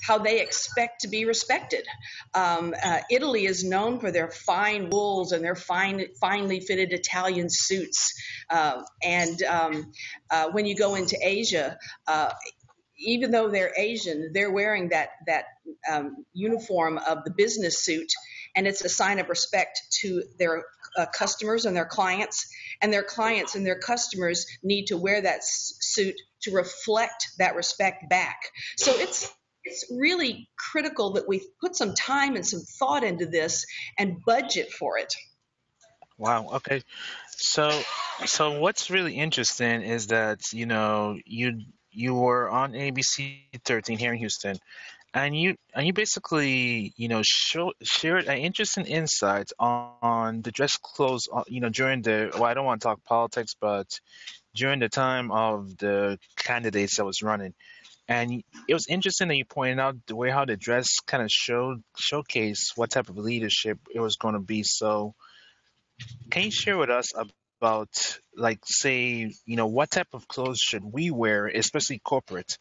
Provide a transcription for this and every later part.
how they expect to be respected. Italy is known for their fine wools and their finely fitted Italian suits. And when you go into Asia, even though they're Asian, they're wearing that uniform of the business suit, and it's a sign of respect to their customers and their clients. And their clients and their customers need to wear that suit to reflect that respect back. So it's really critical that we put some time and some thought into this and budget for it. Wow. Okay. So, so what's really interesting is that you were on ABC 13 here in Houston, and you basically shared an interesting insight on the dress clothes during the, well, I don't want to talk politics, but during the time of the candidates that was running. And it was interesting that you pointed out the way how the dress kind of showcase what type of leadership it was going to be. So can you share with us about, like, say, what type of clothes should we wear, especially corporate?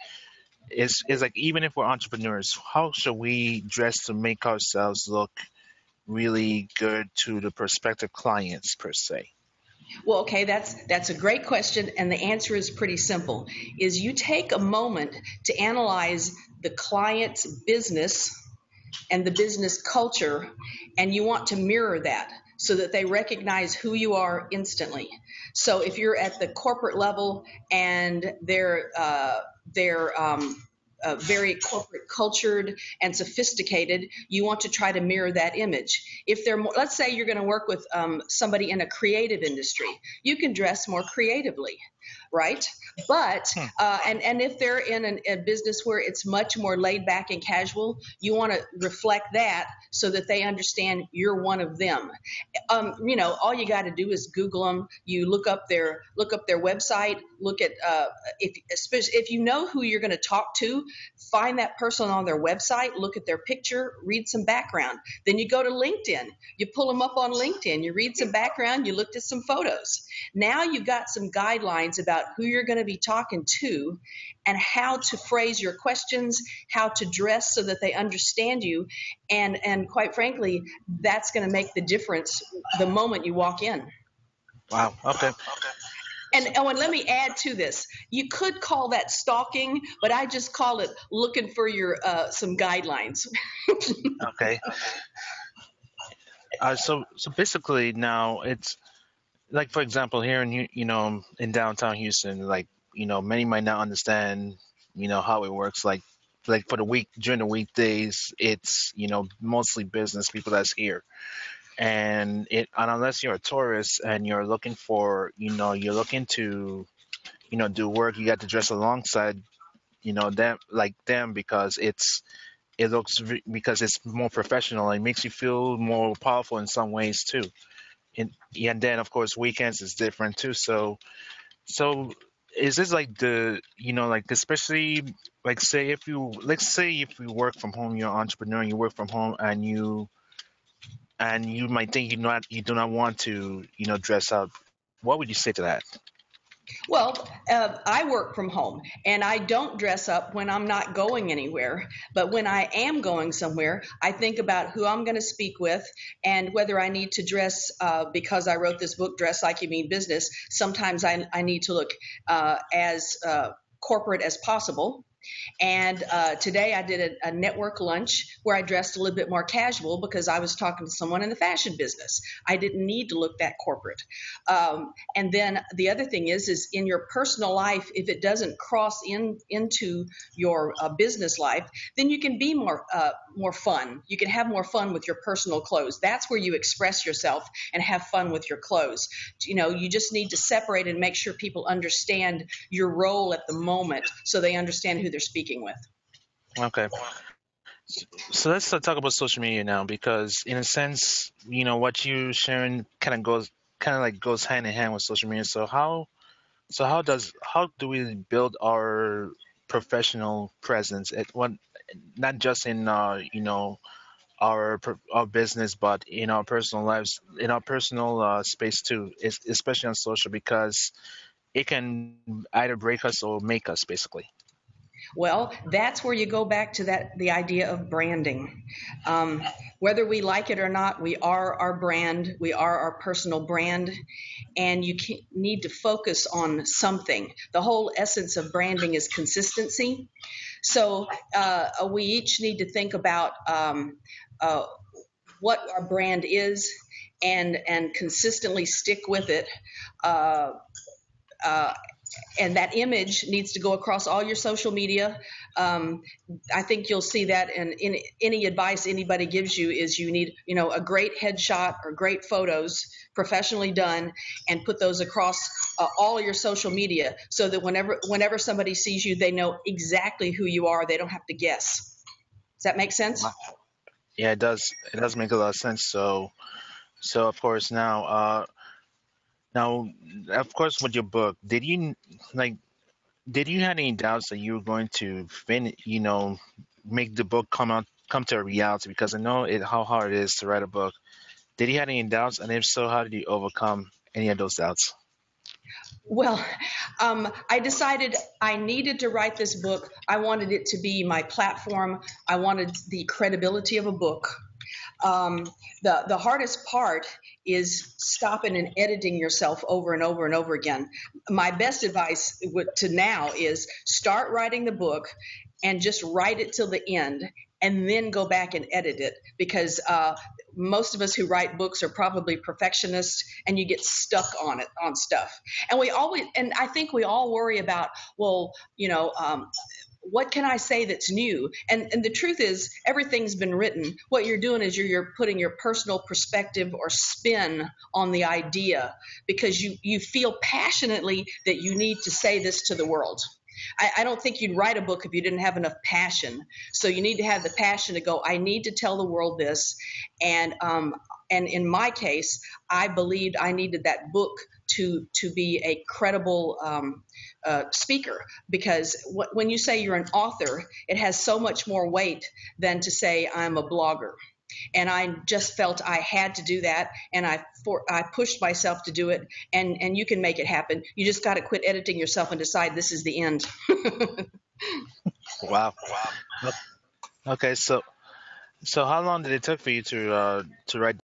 Is like, even if we're entrepreneurs, how should we dress to make ourselves look really good to the prospective clients per se? Well, okay, that's a great question, and the answer is pretty simple. Is you take a moment to analyze the client's business and the business culture, and you want to mirror that so that they recognize who you are instantly. So if you're at the corporate level and they're very corporate cultured and sophisticated, you want to try to mirror that image. If they're more, let's say you're going to work with somebody in a creative industry, you can dress more creatively, right? But Hmm. and if they're in a business where it's much more laid back and casual, you want to reflect that so that they understand you're one of them. All you got to do is Google them. You look up their website. Look at if you know who you're going to talk to, find that person on their website. Look at their picture. Read some background. Then you go to LinkedIn. You pull them up on LinkedIn. You read some background. You looked at some photos. Now you've got some guidelines about who you're going to be talking to and how to phrase your questions, how to dress so that they understand you, and quite frankly, that's going to make the difference the moment you walk in. Wow. Okay. And let me add to this. You could call that stalking, but I just call it looking for your some guidelines. Okay. So basically now it's like, for example, here in in downtown Houston, like, many might not understand how it works. Like for the week, during the weekdays, it's mostly business people that's here. And unless you're a tourist and you're looking for, you're looking to do work, you got to dress alongside them, like them, because because it's more professional. It makes you feel more powerful in some ways too. And then of course weekends is different too. So is this like the like, especially, like, say if you, let's say if you work from home, you're an entrepreneur, you work from home, and you might think you do not want to dress up. What would you say to that? Well, I work from home and I don't dress up when I'm not going anywhere. But when I am going somewhere, I think about who I'm going to speak with and whether I need to dress because I wrote this book, Dress Like You Mean Business. Sometimes I need to look as corporate as possible. And today I did a network lunch where I dressed a little bit more casual because I was talking to someone in the fashion business. I didn't need to look that corporate. And then the other thing is in your personal life, if it doesn't cross into your business life, then you can be more fun. You can have more fun with your personal clothes. That's where you express yourself and have fun with your clothes. You just need to separate and make sure people understand your role at the moment so they understand who they're speaking with. Okay. So let's talk about social media now, because in a sense, what you sharing kind of like goes hand in hand with social media. So how do we build our professional presence at one, not just in our business, but in our personal lives, in our personal space too, especially on social, because it can either break us or make us, basically. Well, that's where you go back to the idea of branding. Um, Whether we like it or not, we are our brand. We are our personal brand, and need to focus on something. The whole essence of branding is consistency. So we each need to think about uh, what our brand is, and consistently stick with it. Uh, uh, and that image needs to go across all your social media. Um, I think you'll see that in any advice anybody gives you is you need, a great headshot or great photos professionally done, and put those across all of your social media, so that whenever somebody sees you, they know exactly who you are. They don't have to guess. Does that make sense? Wow. Yeah, it does. It does make a lot of sense. So of course now, of course, with your book, like, did you have any doubts that you were going to make the book come to a reality? Because I know how hard it is to write a book. Did you have any doubts? And if so, how did you overcome any of those doubts? Well, I decided I needed to write this book. I wanted it to be my platform. I wanted the credibility of a book. Um, the hardest part is stopping and editing yourself over and over and over again. My best advice to now is start writing the book and just write it till the end, and then go back and edit it, because most of us who write books are probably perfectionists, and you get stuck on stuff. And I think we all worry about, well, what can I say that's new? And the truth is, everything's been written. What you're doing is you're putting your personal perspective or spin on the idea, because you feel passionately that you need to say this to the world. I don't think you'd write a book if you didn't have enough passion. So you need to have the passion to go, I need to tell the world this. And in my case, I believed I needed that book to be a credible speaker, because when you say you're an author, it has so much more weight than to say I'm a blogger. And I just felt I had to do that, and I pushed myself to do it. And you can make it happen. You just got to quit editing yourself and decide this is the end. Wow. Okay, so how long did it take for you to write